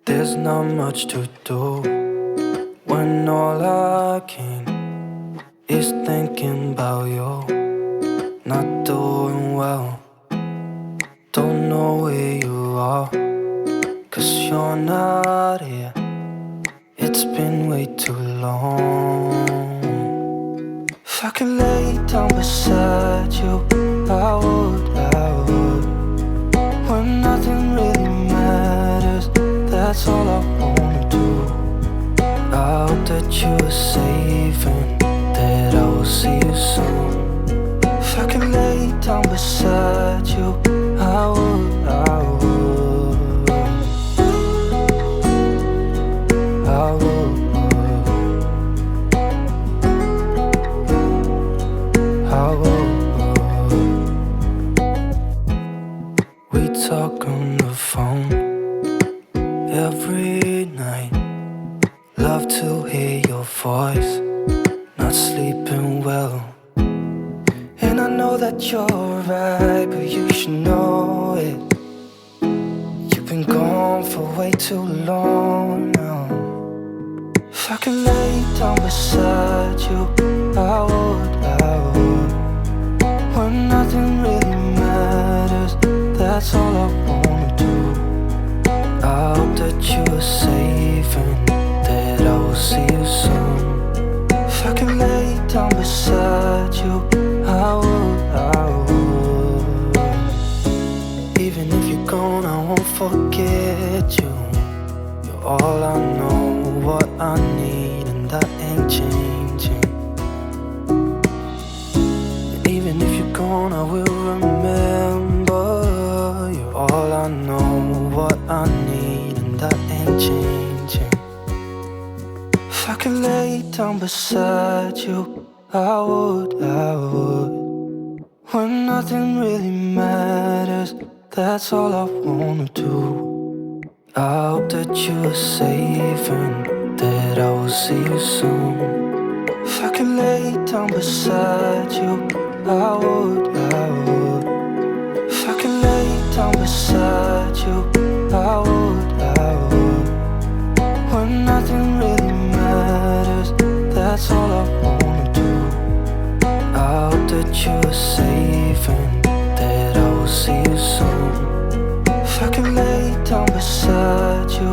There's not much to do when all I can is thinking about you. Not doing well, don't know where you are, 'cause you're not here. It's been way too long. If I could lay down beside you, I would. When nothing really matters, that's all I wanna do. I hope that you are safe and that I will see you soon. If I could lay down beside you, I would. I would. We talk on the phone every night. Love to hear your voice. Not sleeping well, and I know that you're right, but you should know it. You've been gone for way too long now. If I could lay down beside you, I would. When nothing really matters, that's all I wanna do. I hope that you are safe and that I will see you soon. If I could lay down beside you, I would. Even if you're gone, I won't forget you. You're all I know, what I need, and that ain't changing. And even if you're gone, I will remember. You're all I know, what I need, and that ain't changing. If I could lay down beside you, I would. When nothing really matters, that's all I wanna do. I hope that you are safe and that I will see you soon. If I could lay down beside you, I would. If I could lay down beside you, I would. When nothing really matters, that's all I wanna do. I hope that you are safe and that I will see you soon. If I could lay down beside you,